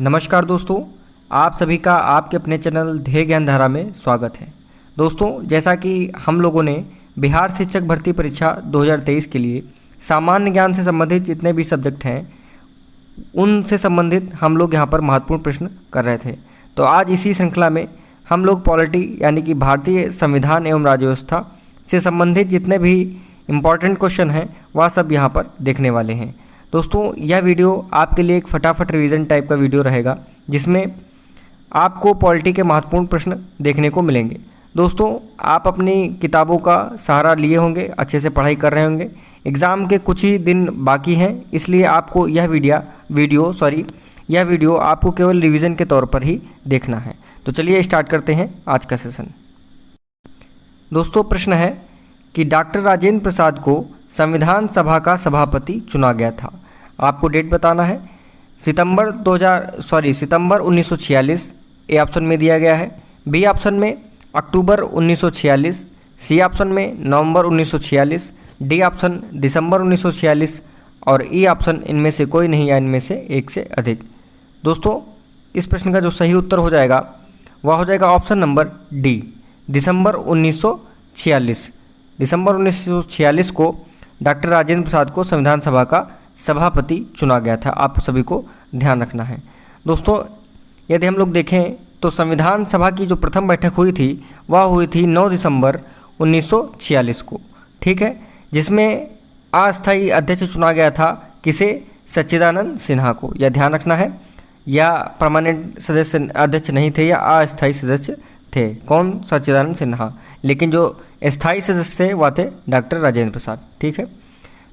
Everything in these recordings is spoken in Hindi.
नमस्कार दोस्तों, आप सभी का आपके अपने चैनल ध्येय ज्ञान धारा में स्वागत है। दोस्तों, जैसा कि हम लोगों ने बिहार शिक्षक भर्ती परीक्षा 2023 के लिए सामान्य ज्ञान से संबंधित जितने भी सब्जेक्ट हैं उनसे संबंधित हम लोग यहाँ पर महत्वपूर्ण प्रश्न कर रहे थे। तो आज इसी श्रृंखला में हम लोग पॉलिटी यानी कि भारतीय संविधान एवं राज्य व्यवस्था से संबंधित जितने भी इम्पॉर्टेंट क्वेश्चन हैं वह सब यहाँ पर देखने वाले हैं। दोस्तों, यह वीडियो आपके लिए एक फटाफट रिवीजन टाइप का वीडियो रहेगा जिसमें आपको पॉलिटी के महत्वपूर्ण प्रश्न देखने को मिलेंगे। दोस्तों, आप अपनी किताबों का सहारा लिए होंगे, अच्छे से पढ़ाई कर रहे होंगे। एग्ज़ाम के कुछ ही दिन बाकी हैं, इसलिए आपको यह वीडियो आपको केवल रिवीजन के तौर पर ही देखना है। तो चलिए स्टार्ट करते हैं आज का सेशन। दोस्तों, प्रश्न है कि डॉक्टर राजेंद्र प्रसाद को संविधान सभा का सभापति चुना गया था। आपको डेट बताना है। सितंबर 1946 ए ऑप्शन में दिया गया है, बी ऑप्शन में अक्टूबर 1946, सी ऑप्शन में नवंबर 1946, डी ऑप्शन दिसंबर 1946 और ई ऑप्शन इनमें से कोई नहीं या इनमें से एक से अधिक। दोस्तों, इस प्रश्न का जो सही उत्तर हो जाएगा वह हो जाएगा ऑप्शन नंबर डी, दिसंबर 1946। दिसंबर 1946 को डॉक्टर राजेंद्र प्रसाद को संविधान सभा का सभापति चुना गया था। आप सभी को ध्यान रखना है। दोस्तों, यदि हम लोग देखें तो संविधान सभा की जो प्रथम बैठक हुई थी वह हुई थी 9 दिसंबर 1946 को, ठीक है, जिसमें अस्थायी अध्यक्ष चुना गया था किसे? सच्चिदानंद सिन्हा को। यह ध्यान रखना है, या परमानेंट सदस्य अध्यक्ष नहीं थे या अस्थायी सदस्य थे। कौन? सच्चिदानंद सिन्हा। लेकिन जो स्थायी सदस्य थे वह थे डॉक्टर राजेंद्र प्रसाद, ठीक है।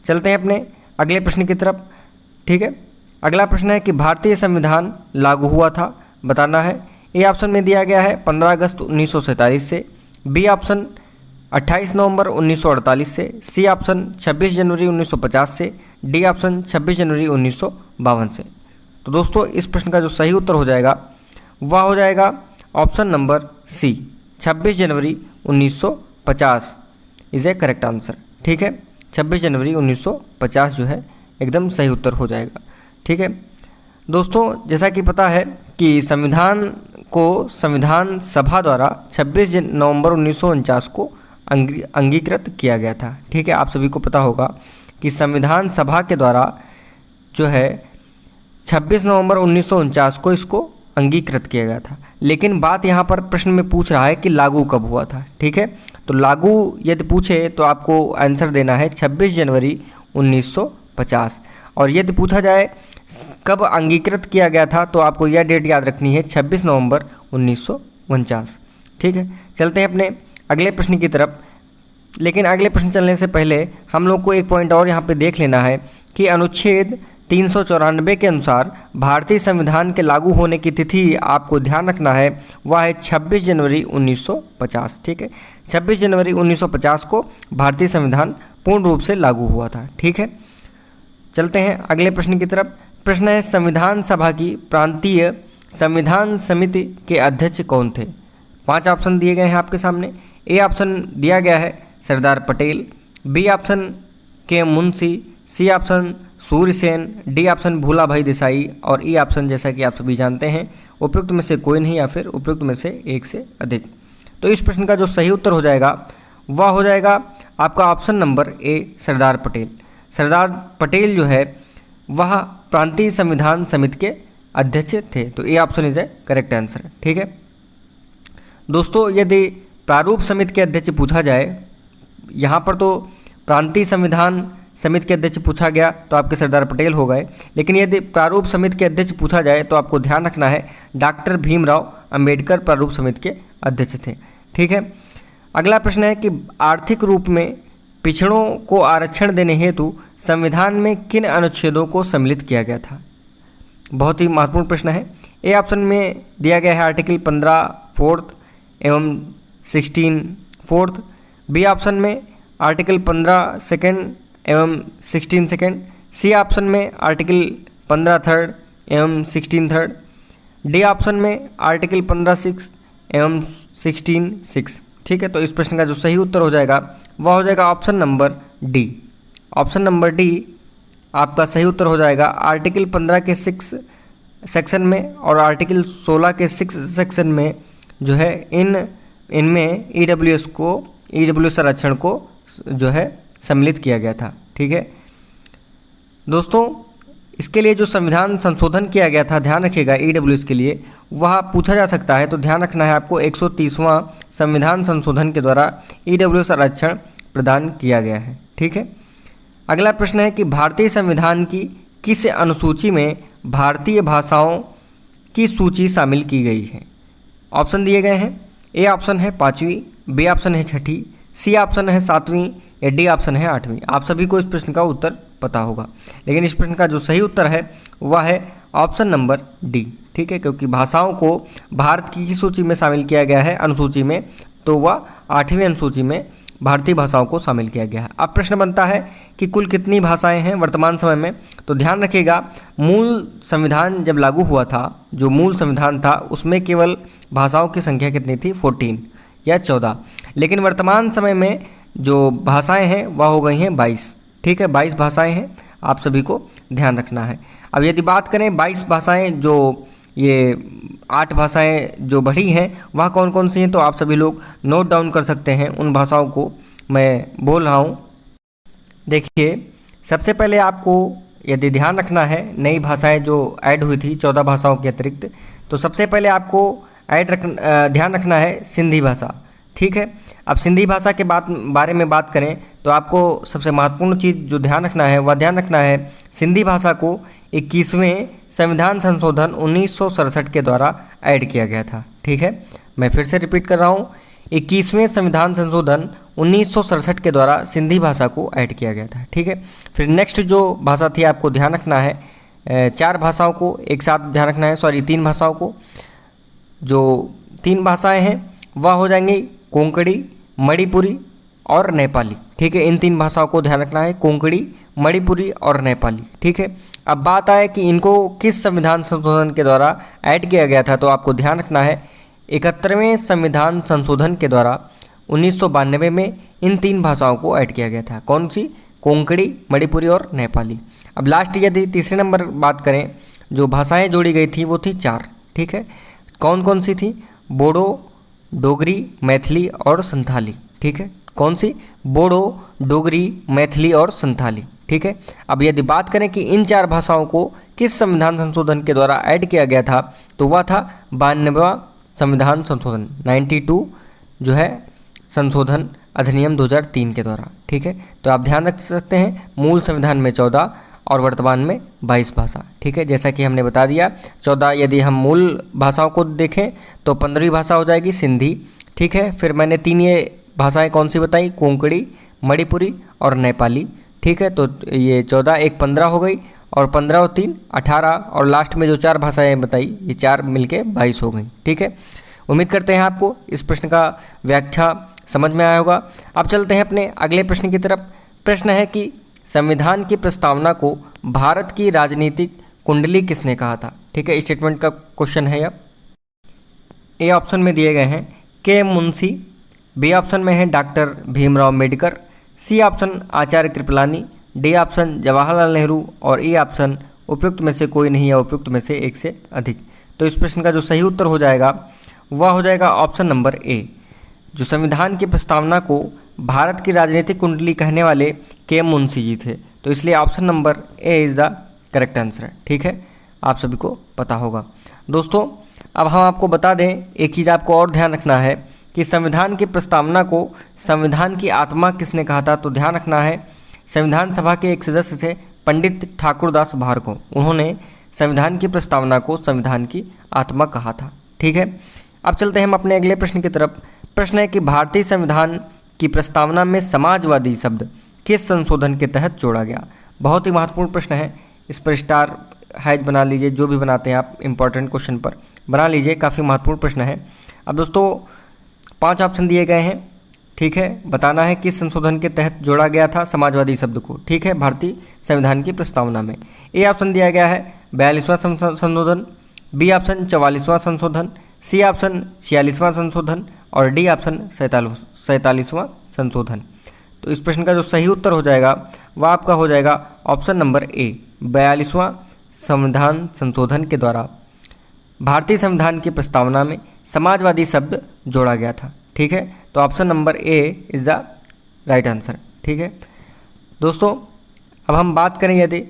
चलते हैं अपने अगले प्रश्न की तरफ, ठीक है। अगला प्रश्न है कि भारतीय संविधान लागू हुआ था, बताना है। ए ऑप्शन में दिया गया है 15 अगस्त 1947 से, बी ऑप्शन 28 नवंबर 1948 से, सी ऑप्शन 26 जनवरी 1950 से, डी ऑप्शन 26 जनवरी 1952 से। तो दोस्तों, इस प्रश्न का जो सही उत्तर हो जाएगा वह हो जाएगा ऑप्शन नंबर सी, 26 जनवरी 1950 इज़ ए करेक्ट आंसर, ठीक है। 26 जनवरी 1950 जो है एकदम सही उत्तर हो जाएगा, ठीक है। दोस्तों, जैसा कि पता है कि संविधान को संविधान सभा द्वारा 26 नवंबर 1949 को अंगीकृत किया गया था, ठीक है। आप सभी को पता होगा कि संविधान सभा के द्वारा जो है 26 नवंबर 1949 को इसको अंगीकृत किया गया था। लेकिन बात यहाँ पर प्रश्न में पूछ रहा है कि लागू कब हुआ था, ठीक है। तो लागू यदि पूछे तो आपको आंसर देना है 26 जनवरी 1950, और यदि पूछा जाए कब अंगीकृत किया गया था तो आपको यह डेट याद रखनी है 26 नवंबर 1949, ठीक है। चलते हैं अपने अगले प्रश्न की तरफ। लेकिन अगले प्रश्न चलने से पहले हम लोग को एक पॉइंट और यहाँ पे देख लेना है कि अनुच्छेद 394 के अनुसार भारतीय संविधान के लागू होने की तिथि आपको ध्यान रखना है, वह है 26 जनवरी 1950, ठीक है। 26 जनवरी 1950 को भारतीय संविधान पूर्ण रूप से लागू हुआ था, ठीक है। चलते हैं अगले प्रश्न की तरफ। प्रश्न है संविधान सभा की प्रांतीय संविधान समिति के अध्यक्ष कौन थे? 5 ऑप्शन दिए गए हैं आपके सामने। ए ऑप्शन दिया गया है सरदार पटेल, बी ऑप्शन के Munshi, C option Surya Sen, D option भूला भाई देसाई और ई ऑप्शन जैसा कि आप सभी जानते हैं उपयुक्त में से कोई नहीं या फिर उपयुक्त में से एक से अधिक। तो इस प्रश्न का जो सही उत्तर हो जाएगा वह हो जाएगा आपका option number A, Sardar Patel. Sardar Patel जो है वह प्रांतीय संविधान समिति के अध्यक्ष थे। तो A option is a correct answer, ठीक है। दोस्तों, यदि प्रारूप समिति के अध्यक्ष पूछा जाए, यहाँ पर तो प्रांतीय संविधान समिति के अध्यक्ष पूछा गया तो आपके सरदार पटेल हो गए। लेकिन यदि प्रारूप समिति के अध्यक्ष पूछा जाए तो आपको ध्यान रखना है डॉक्टर भीमराव अंबेडकर प्रारूप समिति के अध्यक्ष थे, ठीक है। अगला प्रश्न है कि आर्थिक रूप में पिछड़ों को आरक्षण देने हेतु संविधान में किन अनुच्छेदों को सम्मिलित किया गया था? बहुत ही महत्वपूर्ण प्रश्न है। ए ऑप्शन में दिया गया है आर्टिकल 15 फोर्थ एवं 16 फोर्थ, बी ऑप्शन में आर्टिकल 15 सेकेंड एवं 16 सेकेंड, सी ऑप्शन में आर्टिकल 15 थर्ड एवं 16 थर्ड, डी ऑप्शन में आर्टिकल 15 सिक्स एवं 16 सिक्स, ठीक है। तो इस प्रश्न का जो सही उत्तर हो जाएगा वह हो जाएगा option number D. Option number D आपका सही उत्तर हो जाएगा। आर्टिकल 15 के 6 सेक्शन में और आर्टिकल 16 के 6 सेक्शन में जो है इनमें ईडब्ल्यूएस संरक्षण को जो है सम्मिलित किया गया था। ठीक है दोस्तों, इसके लिए जो संविधान संशोधन किया गया था, ध्यान रखिएगा, ईडब्ल्यूएस के लिए वह पूछा जा सकता है, तो ध्यान रखना है आपको 130वां संविधान संशोधन के द्वारा ईडब्ल्यूएस आरक्षण प्रदान किया गया है। ठीक है, अगला प्रश्न है कि भारतीय संविधान की किस अनुसूची में भारतीय भाषाओं की सूची शामिल की गई है? ऑप्शन दिए गए हैं, ए ऑप्शन है 5वीं, बी ऑप्शन है 6ठी, सी ऑप्शन है 7वीं या डी ऑप्शन है 8वीं। आप सभी को इस प्रश्न का उत्तर पता होगा, लेकिन इस प्रश्न का जो सही उत्तर है वह है ऑप्शन नंबर डी। ठीक है, क्योंकि भाषाओं को भारत की सूची में शामिल किया गया है अनुसूची में, तो वह 8वीं अनुसूची में भारतीय भाषाओं को शामिल किया गया है। अब प्रश्न बनता है कि कुल कितनी भाषाएं हैं वर्तमान समय में? तो ध्यान रखिएगा, मूल संविधान जब लागू हुआ था, जो मूल संविधान था उसमें केवल भाषाओं की संख्या कितनी थी? 14 या 14, लेकिन वर्तमान समय में जो भाषाएं हैं वह हो गई हैं 22। ठीक है, 22 भाषाएं हैं, आप सभी को ध्यान रखना है। अब यदि बात करें 22 भाषाएं, जो ये 8 भाषाएं जो बढ़ी हैं वह कौन कौन सी हैं, तो आप सभी लोग नोट डाउन कर सकते हैं, उन भाषाओं को मैं बोल रहा हूँ। देखिए, सबसे पहले आपको यदि ध्यान रखना है नई भाषाएं जो ऐड हुई थी 14 भाषाओं के अतिरिक्त, तो सबसे पहले आपको ध्यान रखना है सिंधी भाषा। ठीक है, अब सिंधी भाषा के बारे में बात करें तो आपको सबसे महत्वपूर्ण चीज़ जो ध्यान रखना है वह ध्यान रखना है सिंधी भाषा को 21वें संविधान संशोधन 1967 के द्वारा ऐड किया गया था। ठीक है, मैं फिर से रिपीट कर रहा हूँ, 21वें संविधान संशोधन 1967 के द्वारा सिंधी भाषा को ऐड किया गया था। ठीक है, फिर नेक्स्ट जो भाषा थी आपको ध्यान रखना है 4 भाषाओं को एक साथ ध्यान रखना है, 3 भाषाओं को। जो 3 भाषाएं हैं वह हो जाएंगी कोंकणी, मणिपुरी और नेपाली। ठीक है, इन 3 भाषाओं को ध्यान रखना है, कोंकणी, मणिपुरी और नेपाली। ठीक है, अब बात आए कि इनको किस संविधान संशोधन के द्वारा ऐड किया गया था, तो आपको ध्यान रखना है 71वें संविधान संशोधन के द्वारा 1992 में इन 3 भाषाओं को ऐड किया गया था। कौन सी? कोंकणी, मणिपुरी और नेपाली। अब लास्ट यदि तीसरे नंबर बात करें, जो भाषाएं जोड़ी गई थी वो थी 4। ठीक है, कौन कौन सी थी? बोडो, डोगरी, मैथिली और संथाली। ठीक है, कौन सी? बोडो, डोगरी, मैथिली और संथाली। ठीक है, अब यदि बात करें कि इन 4 भाषाओं को किस संविधान संशोधन के द्वारा ऐड किया गया था, तो वह था 92वां संविधान संशोधन 92 जो है संशोधन अधिनियम 2003 के द्वारा। ठीक है, तो आप ध्यान रख सकते हैं मूल संविधान में 14 और वर्तमान में 22 भाषा। ठीक है, जैसा कि हमने बता दिया 14 यदि हम मूल भाषाओं को देखें तो 15वीं भाषा हो जाएगी सिंधी। ठीक है, फिर मैंने 3 ये भाषाएं कौन सी बताई? कोंकणी, मणिपुरी और नेपाली। ठीक है, तो ये 14 एक 15 हो गई और 15 और 3 18 और लास्ट में जो 4 भाषाएं बताई ये 4 मिलके 22 हो गई। ठीक है, उम्मीद करते हैं आपको इस प्रश्न का व्याख्या समझ में आया होगा। अब चलते हैं अपने अगले प्रश्न की तरफ। प्रश्न है कि संविधान की प्रस्तावना को भारत की राजनीतिक कुंडली किसने कहा था? ठीक है, स्टेटमेंट का क्वेश्चन है यह। ए ऑप्शन में दिए गए हैं के मुंशी, बी ऑप्शन में है doctor Bhimrao Ambedkar, C option Acharya Kripalani, D option Jawaharlal Nehru और ई ऑप्शन उपयुक्त में से कोई नहीं या उपयुक्त में से एक से अधिक। तो इस प्रश्न का जो सही उत्तर हो जाएगा वह हो जाएगा ऑप्शन नंबर ए। जो संविधान की प्रस्तावना को भारत की राजनीतिक कुंडली कहने वाले के मुंशी जी थे, तो इसलिए option number A is the correct answer. ठीक है, आप सभी को पता होगा। दोस्तों, अब हम आपको बता दें एक चीज़ आपको और ध्यान रखना है कि संविधान की प्रस्तावना को संविधान की आत्मा किसने कहा था, तो ध्यान रखना है संविधान सभा के एक सदस्य थे पंडित ठाकुरदास भार्गव, उन्होंने संविधान की प्रस्तावना को संविधान की आत्मा कहा था। ठीक है, अब चलते हैं हम अपने अगले प्रश्न की तरफ। प्रश्न है कि भारतीय संविधान की प्रस्तावना में समाजवादी शब्द किस संशोधन के तहत जोड़ा गया? बहुत ही महत्वपूर्ण प्रश्न है, इस पर स्टार हैज बना लीजिए, जो भी बनाते हैं आप इंपॉर्टेंट क्वेश्चन पर बना लीजिए, काफ़ी महत्वपूर्ण प्रश्न है। अब दोस्तों 5 ऑप्शन दिए गए हैं। ठीक है, बताना है किस संशोधन के तहत जोड़ा गया था समाजवादी शब्द को। ठीक है, भारतीय संविधान की प्रस्तावना में ए ऑप्शन दिया गया है 42वां संशोधन, बी ऑप्शन 44वां संशोधन, सी ऑप्शन 46वां संशोधन और डी ऑप्शन 47वां संशोधन। तो इस प्रश्न का जो सही उत्तर हो जाएगा वह आपका हो जाएगा ऑप्शन नंबर ए 42वां संविधान संशोधन के द्वारा भारतीय संविधान की प्रस्तावना में समाजवादी शब्द जोड़ा गया था? ठीक है, तो option number A is the right answer. ठीक है दोस्तों, अब हम बात करें यदि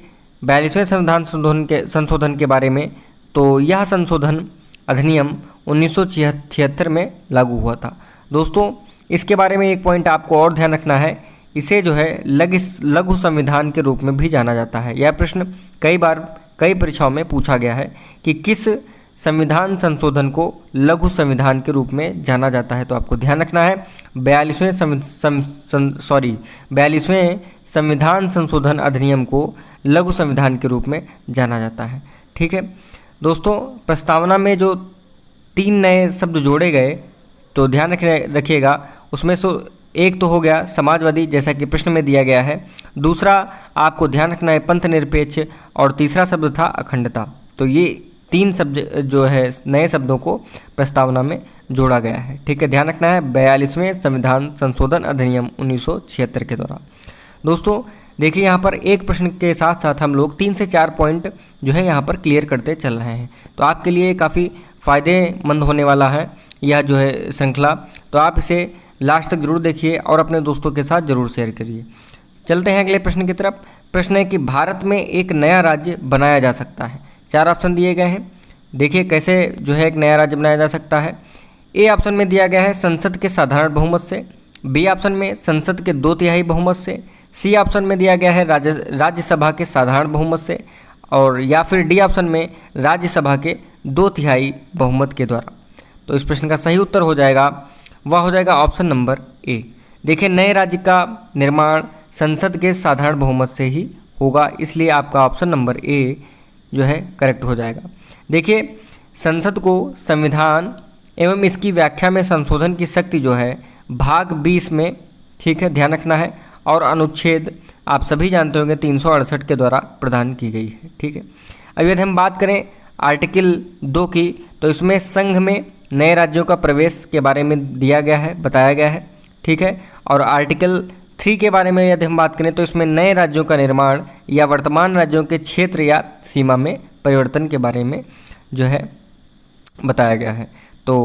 42वें संविधान संशोधन के बारे में, तो यह संशोधन अधिनियम 1976 में लागू हुआ था। दोस्तों इसके बारे में एक पॉइंट आपको और ध्यान रखना है, इसे जो है लघु संविधान के रूप में भी जाना जाता है। यह प्रश्न कई बार कई परीक्षाओं में पूछा गया है कि किस संविधान संशोधन को लघु संविधान के रूप में जाना जाता है। तो आपको ध्यान रखना है 42वें संविधान संशोधन अधिनियम को लघु संविधान के रूप में जाना जाता है। ठीक है दोस्तों, प्रस्तावना में जो 3 नए शब्द जोड़े गए तो ध्यान रखिएगा, उसमें से एक तो हो गया समाजवादी, जैसा कि प्रश्न में दिया गया है। दूसरा आपको ध्यान रखना है पंथ निरपेक्ष, और तीसरा शब्द था अखंडता। तो ये 3 शब्द जो है नए शब्दों को प्रस्तावना में जोड़ा गया है। ठीक है, ध्यान रखना है 42वें संविधान संशोधन अधिनियम 1976 के द्वारा। दोस्तों देखिए यहाँ पर एक प्रश्न के साथ साथ हम लोग 3 से 4 पॉइंट जो है यहाँ पर क्लियर करते चल रहे हैं, तो आपके लिए काफ़ी फ़ायदेमंद होने वाला है यह जो है श्रृंखला। तो आप इसे लास्ट तक जरूर देखिए और अपने दोस्तों के साथ ज़रूर शेयर करिए। चलते हैं अगले प्रश्न की तरफ। प्रश्न है कि भारत में एक नया राज्य बनाया जा सकता है। 4 ऑप्शन दिए गए हैं, देखिए कैसे जो है एक नया राज्य बनाया जा सकता है। ए ऑप्शन में दिया गया है संसद के साधारण बहुमत से, बी ऑप्शन में संसद के 2/3 बहुमत से, सी ऑप्शन में दिया गया है राज्यसभा के साधारण बहुमत से, और या फिर डी ऑप्शन में राज्यसभा के 2/3 बहुमत के द्वारा। तो इस प्रश्न का सही उत्तर हो जाएगा, वह हो जाएगा ऑप्शन नंबर ए। देखिए नए राज्य का निर्माण संसद के साधारण बहुमत से ही होगा, इसलिए आपका ऑप्शन नंबर ए जो है करेक्ट हो जाएगा। देखिए संसद को संविधान एवं इसकी व्याख्या में संशोधन की शक्ति जो है भाग 20 में, ठीक है ध्यान रखना है, और अनुच्छेद आप सभी जानते होंगे 368 के द्वारा प्रदान की गई है। ठीक है, अब यदि हम बात करें आर्टिकल 2 की, तो इसमें संघ में नए राज्यों का प्रवेश के बारे में दिया गया है, बताया गया है। ठीक है, और आर्टिकल 3 के बारे में यदि हम बात करें तो इसमें नए राज्यों का निर्माण या वर्तमान राज्यों के क्षेत्र या सीमा में परिवर्तन के बारे में जो है बताया गया है। तो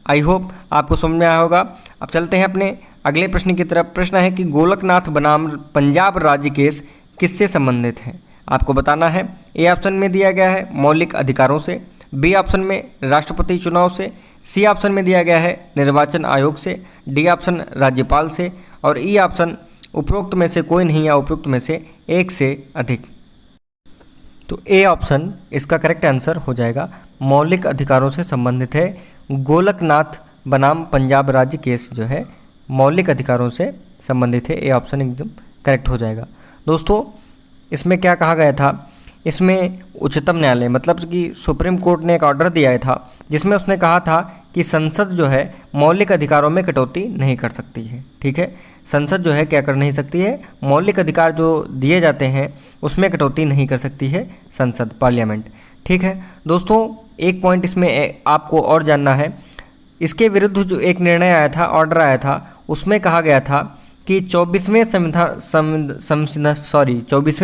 आई होप आपको समझ में आया होगा। अब चलते हैं अपने अगले प्रश्न की तरफ। प्रश्न है कि गोलकनाथ बनाम पंजाब राज्य केस किससे संबंधित है? आपको बताना है। ए ऑप्शन में दिया गया है मौलिक अधिकारों से, बी ऑप्शन में राष्ट्रपति चुनाव से, सी ऑप्शन में दिया गया है निर्वाचन आयोग से, डी ऑप्शन राज्यपाल से, और ई ऑप्शन उपरोक्त में से कोई नहीं या उपरोक्त में से एक से अधिक। तो ए ऑप्शन इसका करेक्ट आंसर हो जाएगा, मौलिक अधिकारों से संबंधित है। गोलकनाथ बनाम पंजाब राज्य केस जो है मौलिक अधिकारों से संबंधित है। ए ऑप्शन एकदम करेक्ट हो जाएगा। दोस्तों इसमें क्या कहा गया था, इसमें उच्चतम न्यायालय मतलब कि सुप्रीम कोर्ट ने एक ऑर्डर दिया था जिसमें उसने कहा था कि संसद जो है मौलिक अधिकारों में कटौती नहीं कर सकती है। ठीक है, संसद जो है क्या कर नहीं सकती है, मौलिक अधिकार जो दिए जाते हैं उसमें कटौती नहीं कर सकती है संसद, पार्लियामेंट। ठीक है दोस्तों, एक पॉइंट इसमें आपको और जानना है। इसके विरुद्ध जो एक निर्णय आया था, ऑर्डर आया था, उसमें कहा गया था कि 24वें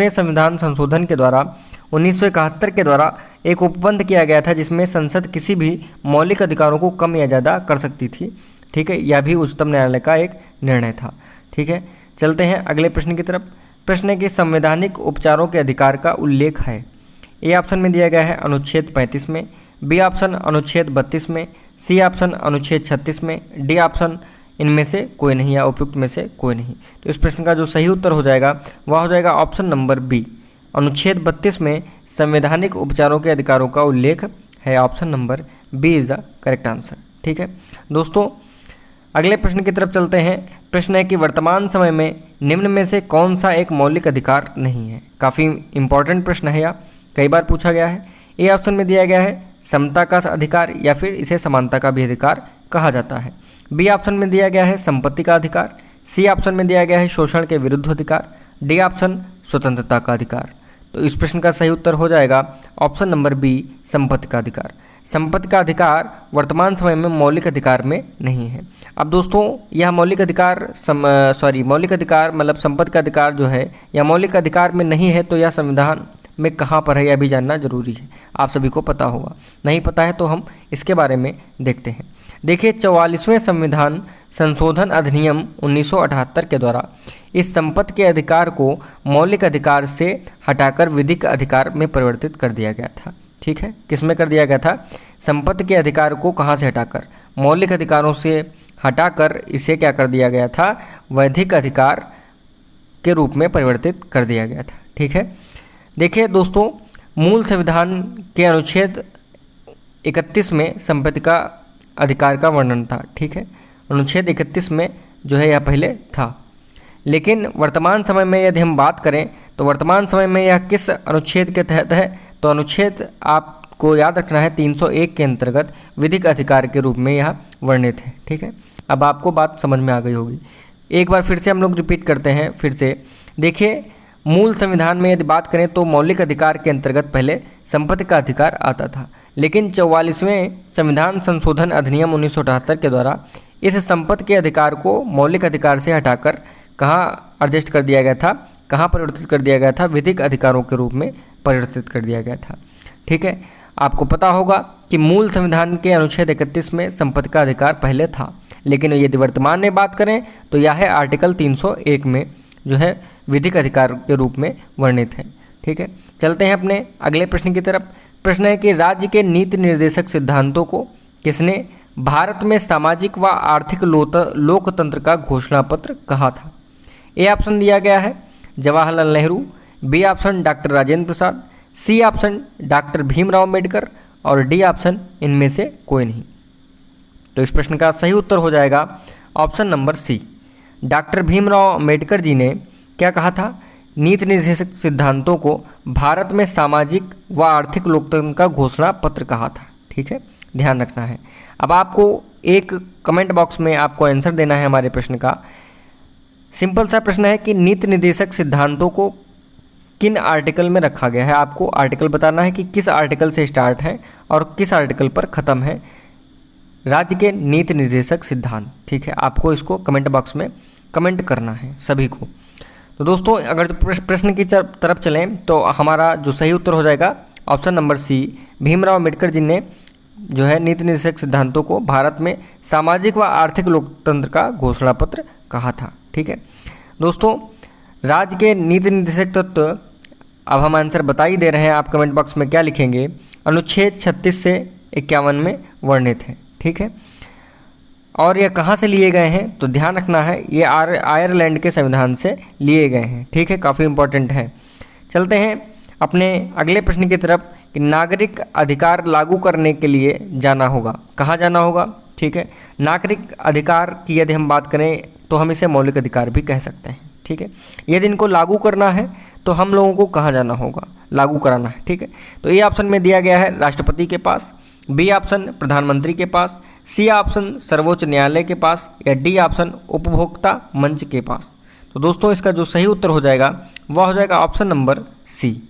संविधान संशोधन के द्वारा 1971 के द्वारा एक उपबंध किया गया था जिसमें संसद किसी भी मौलिक अधिकारों को कम या ज़्यादा कर सकती थी। ठीक है, यह भी उच्चतम न्यायालय का एक निर्णय था। ठीक है, चलते हैं अगले प्रश्न की तरफ। प्रश्न है कि संवैधानिक उपचारों के अधिकार का उल्लेख है। ए ऑप्शन में दिया गया है अनुच्छेद 35 में, बी ऑप्शन अनुच्छेद 32 में, सी ऑप्शन अनुच्छेद 36 में, डी ऑप्शन इनमें से कोई नहीं या उपयुक्त में से कोई नहीं। तो इस प्रश्न का जो सही उत्तर हो जाएगा वह हो जाएगा ऑप्शन नंबर बी, अनुच्छेद 32 में संवैधानिक उपचारों के अधिकारों का उल्लेख है। Option number B is the correct answer. ठीक है दोस्तों, अगले प्रश्न की तरफ चलते हैं। प्रश्न है कि वर्तमान समय में निम्न में से कौन सा एक मौलिक अधिकार नहीं है। काफ़ी इंपॉर्टेंट प्रश्न है, यह कई बार पूछा गया है। ए ऑप्शन में दिया गया है समता का अधिकार या फिर इसे समानता का भी अधिकार कहा जाता है। बी ऑप्शन में दिया गया है संपत्ति का अधिकार, सी ऑप्शन में दिया गया है शोषण के विरुद्ध अधिकार, डी ऑप्शन स्वतंत्रता का अधिकार। तो इस प्रश्न का सही उत्तर हो जाएगा ऑप्शन नंबर बी, संपत्ति का अधिकार। संपत्ति का अधिकार वर्तमान समय में मौलिक अधिकार में नहीं है। अब दोस्तों यह मौलिक अधिकार मौलिक अधिकार मतलब संपत्ति का अधिकार जो है या मौलिक अधिकार में नहीं है, तो यह संविधान में कहाँ पर है यह भी जानना जरूरी है, आप सभी को पता होगा। नहीं पता है तो हम इसके बारे में देखते हैं। देखिए 44वें संविधान संशोधन अधिनियम 1978 के द्वारा इस संपत्ति के अधिकार को मौलिक अधिकार से हटाकर विधिक अधिकार में परिवर्तित कर दिया गया था। ठीक है, किस में कर दिया गया था? संपत्ति के अधिकार को कहाँ से हटाकर? मौलिक अधिकारों से हटाकर इसे क्या कर दिया गया था? वैधिक अधिकार के रूप में परिवर्तित कर दिया गया था। ठीक है, देखिए दोस्तों, मूल संविधान के अनुच्छेद 31 में संपत्ति का अधिकार का वर्णन था। ठीक है, अनुच्छेद 31 में जो है यह पहले था, लेकिन वर्तमान समय में यदि हम बात करें तो वर्तमान समय में यह किस अनुच्छेद के तहत है? तो अनुच्छेद आपको याद रखना है 301 के अंतर्गत विधिक अधिकार के रूप में यह वर्णित है। ठीक है, अब आपको बात समझ में आ गई होगी। एक बार फिर से हम लोग रिपीट करते हैं फिर से। देखिए, मूल संविधान में यदि बात करें तो मौलिक अधिकार के अंतर्गत पहले संपत्ति का अधिकार आता था, लेकिन 44वें संविधान संशोधन अधिनियम 1978 के द्वारा इस संपत्ति के अधिकार को मौलिक अधिकार से हटाकर कहाँ एडजस्ट कर दिया गया था? कहाँ परिवर्तित कर दिया गया था? विधिक अधिकारों के रूप में परिवर्तित कर दिया गया था। ठीक है, आपको पता होगा कि मूल संविधान के अनुच्छेद 31 में संपत्ति का अधिकार पहले था, लेकिन यदि वर्तमान में बात करें तो यह है आर्टिकल 301 में जो है विधिक अधिकार के रूप में वर्णित है। ठीक है, चलते हैं अपने अगले प्रश्न की तरफ। प्रश्न है कि राज्य के नीति निर्देशक सिद्धांतों को किसने भारत में सामाजिक व आर्थिक लोकतंत्र का घोषणा पत्र कहा था? ए ऑप्शन दिया गया है Jawaharlal Nehru, B option doctor Rajendra Prasad, C option doctor Bhimrao Ambedkar और डी ऑप्शन इनमें से कोई नहीं। तो इस प्रश्न का सही उत्तर हो जाएगा option number C. Doctor Bhimrao Ambedkar ji ने क्या कहा था? नीति निर्देशक सिद्धांतों को भारत में सामाजिक व आर्थिक लोकतंत्र का घोषणा पत्र कहा था। ठीक है, ध्यान रखना है। अब आपको एक कमेंट बॉक्स में आपको आंसर देना है हमारे प्रश्न का। सिंपल सा प्रश्न है कि नीति निर्देशक सिद्धांतों को किन आर्टिकल में रखा गया है? आपको आर्टिकल बताना है कि किस आर्टिकल से स्टार्ट है और किस आर्टिकल पर ख़त्म है राज्य के नीति निर्देशक सिद्धांत। ठीक है, आपको इसको कमेंट बॉक्स में कमेंट करना है सभी को। तो दोस्तों, अगर प्रश्न की तरफ चलें तो हमारा जो सही उत्तर हो जाएगा option number C. Bhimrao Ambedkar ji ने जो है नीति निर्देशक सिद्धांतों को भारत में सामाजिक व आर्थिक लोकतंत्र का घोषणा पत्र कहा था। ठीक है दोस्तों, राज्य के नीति निर्देशक तत्व अब हम आंसर बता ही दे रहे हैं। आप कमेंट बॉक्स में क्या लिखेंगे? अनुच्छेद 36 से 51 में वर्णित है। ठीक है, और यह कहाँ से लिए गए हैं? तो ध्यान रखना है, ये आयरलैंड के संविधान से लिए गए हैं। ठीक है, काफ़ी इंपॉर्टेंट है। चलते हैं अपने अगले प्रश्न की तरफ कि नागरिक अधिकार लागू करने के लिए जाना होगा। कहाँ जाना होगा? ठीक है, नागरिक अधिकार की यदि हम बात करें तो हम इसे मौलिक अधिकार भी कह सकते हैं। ठीक है, यदि इनको लागू करना है तो हम लोगों को कहाँ जाना होगा? लागू कराना है। ठीक है, तो ये ऑप्शन में दिया गया है राष्ट्रपति के पास, बी ऑप्शन प्रधानमंत्री के पास, सी ऑप्शन सर्वोच्च न्यायालय के पास या डी ऑप्शन उपभोक्ता मंच के पास। तो दोस्तों, इसका जो सही उत्तर हो जाएगा वह हो जाएगा ऑप्शन नंबर सी,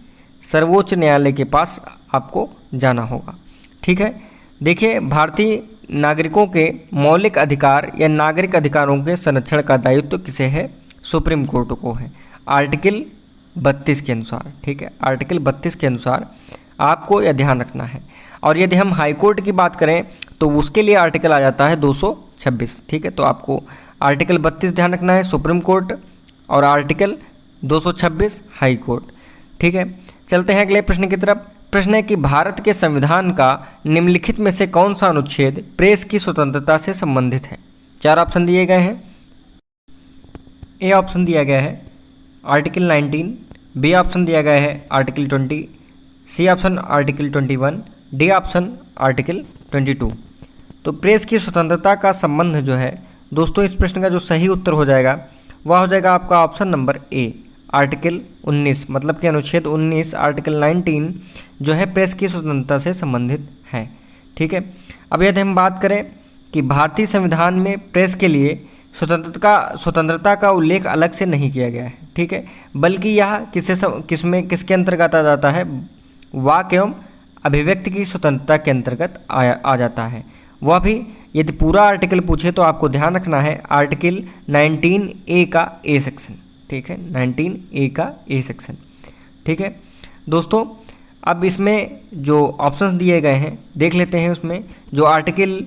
सर्वोच्च न्यायालय के पास आपको जाना होगा। ठीक है, देखिए, भारतीय नागरिकों के मौलिक अधिकार या नागरिक अधिकारों के संरक्षण का दायित्व किसे है? सुप्रीम कोर्ट को है, आर्टिकल 32 के अनुसार। ठीक है, आर्टिकल 32 के अनुसार आपको यह ध्यान रखना है। और यदि हम हाई कोर्ट की बात करें तो उसके लिए आर्टिकल आ जाता है 226। ठीक है, तो आपको आर्टिकल 32 ध्यान रखना है सुप्रीम कोर्ट और आर्टिकल 226 हाई कोर्ट। ठीक है, चलते हैं अगले प्रश्न की तरफ। प्रश्न है कि भारत के संविधान का निम्नलिखित में से कौन सा अनुच्छेद प्रेस की स्वतंत्रता से संबंधित है? 4 ऑप्शन दिए गए हैं। ए ऑप्शन दिया गया है आर्टिकल 19, बी ऑप्शन दिया गया है article 20, C option article 21, D option article 22। तो प्रेस की स्वतंत्रता का संबंध जो है दोस्तों, इस प्रश्न का जो सही उत्तर हो जाएगा वह हो जाएगा आपका ऑप्शन नंबर ए, आर्टिकल 19, मतलब कि अनुच्छेद 19 आर्टिकल 19 जो है प्रेस की स्वतंत्रता से संबंधित है। ठीक है, अब यदि हम बात करें कि भारतीय संविधान में प्रेस के लिए स्वतंत्रता का उल्लेख अलग से नहीं किया गया है। ठीक है, बल्कि यह किसके अंतर्गत आ जाता है? वाक एवं अभिव्यक्ति की स्वतंत्रता के अंतर्गत आ जाता है। वह भी यदि पूरा आर्टिकल पूछे तो आपको ध्यान रखना है आर्टिकल 19A का ए सेक्शन। ठीक है, 19A का ए सेक्शन। ठीक है, दोस्तों अब इसमें जो ऑप्शंस दिए गए हैं देख लेते हैं। उसमें जो आर्टिकल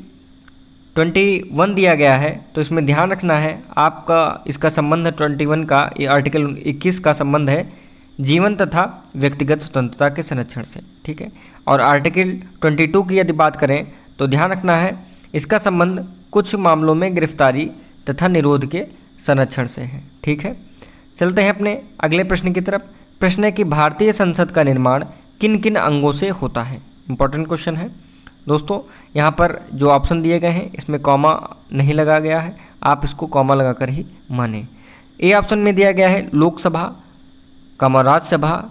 21 दिया गया है, तो इसमें ध्यान रखना है आपका, इसका संबंध 21 का, ये आर्टिकल 21 का संबंध है जीवन तथा व्यक्तिगत स्वतंत्रता के संरक्षण से, ठीक है। और आर्टिकल 22 की यदि बात करें तो ध्यान रखना है इसका संबंध कुछ मामलों में गिरफ्तारी तथा निरोध के संरक्षण से है, ठीक है। चलते हैं अपने अगले प्रश्न की तरफ। प्रश्न है कि भारतीय संसद का निर्माण किन किन अंगों से होता है। इंपॉर्टेंट क्वेश्चन है दोस्तों। यहाँ पर जो ऑप्शन दिए गए हैं इसमें कॉमा नहीं लगा गया है, आप इसको कॉमा लगाकर ही माने। ए ऑप्शन में दिया गया है लोकसभा, कमा राज्यसभा,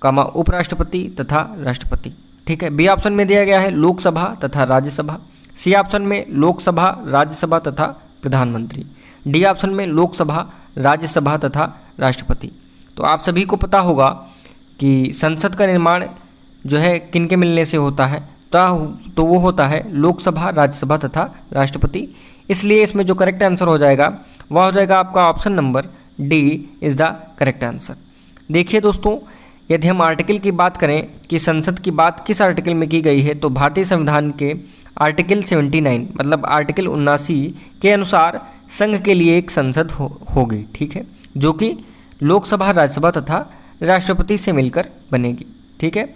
कमा उपराष्ट्रपति तथा राष्ट्रपति, ठीक है। बी ऑप्शन में दिया गया है लोकसभा तथा राज्यसभा। सी ऑप्शन में लोकसभा, राज्यसभा तथा प्रधानमंत्री। डी ऑप्शन में लोकसभा, राज्यसभा तथा राष्ट्रपति। तो आप सभी को पता होगा कि संसद का निर्माण जो है किन के मिलने से होता है, तो वो होता है लोकसभा, राज्यसभा तथा राष्ट्रपति। इसलिए इसमें जो करेक्ट आंसर हो जाएगा वह हो जाएगा आपका option number D is the correct answer. देखिए दोस्तों, यदि हम आर्टिकल की बात करें कि संसद की बात किस आर्टिकल में की गई है, तो भारतीय संविधान के आर्टिकल 79 मतलब आर्टिकल 79 के अनुसार संघ के लिए एक संसद होगी, ठीक है, जो कि लोकसभा, राज्यसभा तथा राष्ट्रपति से मिलकर बनेगी, ठीक है।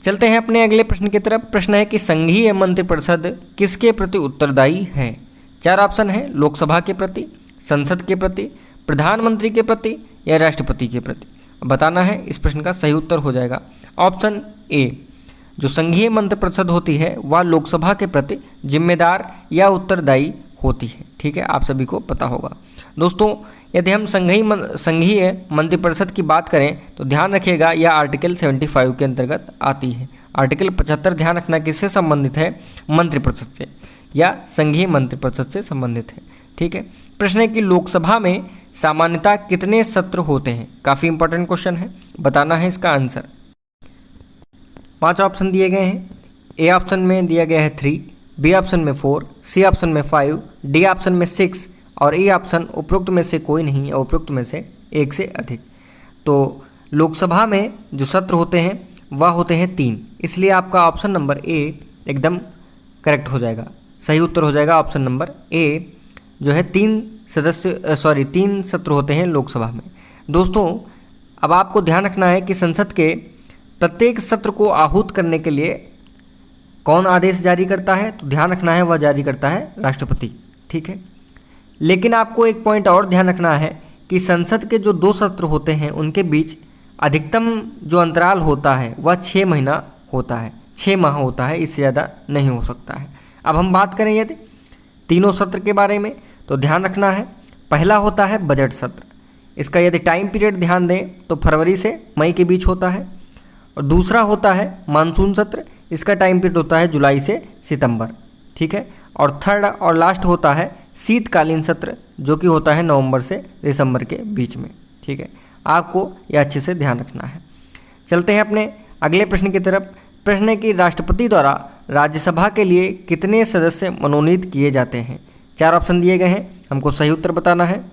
चलते हैं अपने अगले प्रश्न की तरफ। प्रश्न है कि संघीय मंत्रिपरिषद किसके प्रति उत्तरदायी है। 4 ऑप्शन है, लोकसभा के प्रति, संसद के प्रति, प्रधानमंत्री के प्रति या राष्ट्रपति के प्रति। बताना है, इस प्रश्न का सही उत्तर हो जाएगा ऑप्शन ए। जो संघीय मंत्रिपरिषद होती है वह लोकसभा के प्रति जिम्मेदार या उत्तरदायी होती है, ठीक है, आप सभी को पता होगा। दोस्तों यदि हम संघीय मंत्रिपरिषद की बात करें तो ध्यान रखिएगा यह आर्टिकल 75 के अंतर्गत आती है। आर्टिकल 75 ध्यान रखना किससे संबंधित है, मंत्रिपरिषद से या संघीय मंत्रिपरिषद से संबंधित है, ठीक है। प्रश्न है कि लोकसभा में सामान्यतः कितने सत्र होते हैं। काफ़ी इंपॉर्टेंट क्वेश्चन है, बताना है इसका आंसर। 5 ऑप्शन दिए गए हैं। ए ऑप्शन में दिया गया है 3, बी ऑप्शन में 4, सी ऑप्शन में 5, डी ऑप्शन में 6 और ई ऑप्शन उपरोक्त में से कोई नहीं या उपरोक्त में से एक से अधिक। तो लोकसभा में जो सत्र होते हैं वह होते हैं 3, इसलिए आपका ऑप्शन नंबर ए एकदम करेक्ट हो जाएगा, सही उत्तर हो जाएगा ऑप्शन नंबर ए, जो है 3 सत्र होते हैं लोकसभा में। दोस्तों अब आपको ध्यान रखना है कि संसद के प्रत्येक सत्र को आहूत करने के लिए कौन आदेश जारी करता है, तो ध्यान रखना है वह जारी करता है राष्ट्रपति, ठीक है। लेकिन आपको एक पॉइंट और ध्यान रखना है कि संसद के जो 2 सत्र होते हैं उनके बीच अधिकतम जो अंतराल होता है वह 6 महीना होता है, 6 माह होता है, इससे ज़्यादा नहीं हो सकता है। अब हम बात करें यदि तीनों सत्र के बारे में, तो ध्यान रखना है पहला होता है बजट सत्र, इसका यदि टाइम पीरियड ध्यान दें तो फरवरी से मई के बीच होता है। और दूसरा होता है मानसून सत्र, इसका टाइम पीरियड होता है जुलाई से सितंबर, ठीक है। और थर्ड और लास्ट होता है शीतकालीन सत्र, जो कि होता है नवंबर से दिसंबर के बीच में, ठीक है। आपको यह अच्छे से ध्यान रखना है। चलते हैं अपने अगले प्रश्न की तरफ। प्रश्न है कि राष्ट्रपति द्वारा राज्यसभा के लिए कितने सदस्य मनोनीत किए जाते हैं। 4 ऑप्शन दिए गए हैं, हमको सही उत्तर बताना है।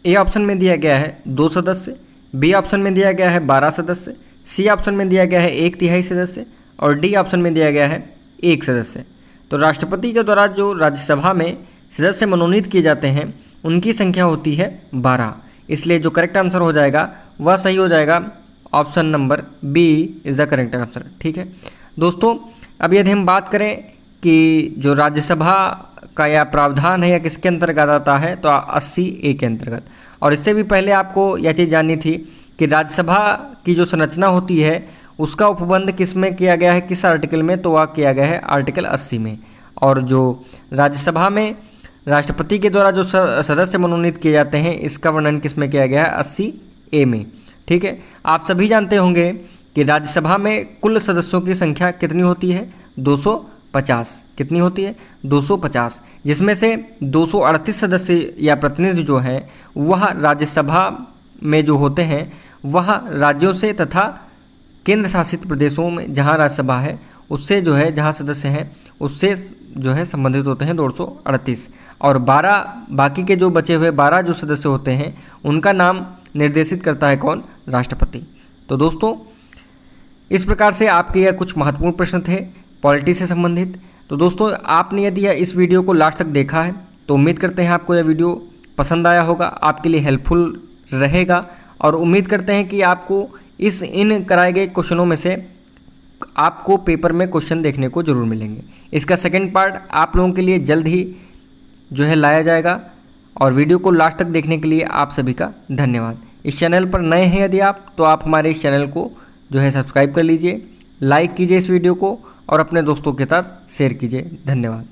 ए ऑप्शन में दिया गया है 2 सदस्य, बी ऑप्शन में दिया गया है 12 सदस्य, सी ऑप्शन में दिया गया है 1/3 सदस्य और डी ऑप्शन में दिया गया है 1 सदस्य। तो राष्ट्रपति के द्वारा जो राज्यसभा में सदस्य मनोनीत किए जाते हैं उनकी संख्या होती है 12, इसलिए जो करेक्ट आंसर हो जाएगा वह सही हो जाएगा option number B is the correct answer, ठीक है। दोस्तों अब यदि हम बात करें कि जो राज्यसभा का या प्रावधान है या किसके अंतर्गत आता है, तो 80A के अंतर्गत। और इससे भी पहले आपको यह चीज़ जाननी थी कि राज्यसभा की जो संरचना होती है उसका उपबंध किस में किया गया है, किस आर्टिकल में, तो वह किया गया है आर्टिकल 80 में। और जो राज्यसभा में राष्ट्रपति के द्वारा जो सदस्य मनोनीत किए जाते हैं इसका वर्णन किस में किया गया है, 80A में, ठीक है। आप सभी जानते होंगे कि राज्यसभा में कुल सदस्यों की संख्या कितनी होती है, 250। कितनी होती है, 250, जिसमें से 238 सदस्य या प्रतिनिधि जो हैं वह राज्यसभा में जो होते हैं वह राज्यों से तथा केंद्र शासित प्रदेशों में जहां राज्यसभा है उससे जो है, जहां सदस्य हैं उससे जो है संबंधित होते हैं 238। और 12 बाकी के जो बचे हुए 12 जो सदस्य होते हैं उनका नाम निर्देशित करता है कौन, राष्ट्रपति। तो दोस्तों इस प्रकार से आपके यह कुछ महत्वपूर्ण प्रश्न थे पॉलिटी से संबंधित। तो दोस्तों आपने यदि इस वीडियो को लास्ट तक देखा है तो उम्मीद करते हैं आपको यह वीडियो पसंद आया होगा, आपके लिए हेल्पफुल रहेगा, और उम्मीद करते हैं कि आपको इन कराए गए क्वेश्चनों में से आपको पेपर में क्वेश्चन देखने को जरूर मिलेंगे। इसका सेकंड पार्ट आप लोगों के लिए जल्द ही जो है लाया जाएगा। और वीडियो को लास्ट तक देखने के लिए आप सभी का धन्यवाद। इस चैनल पर नए हैं यदि आप, तो आप हमारे इस चैनल को जो है सब्सक्राइब कर लीजिए, लाइक कीजिए इस वीडियो को और अपने दोस्तों के साथ शेयर कीजिए। धन्यवाद।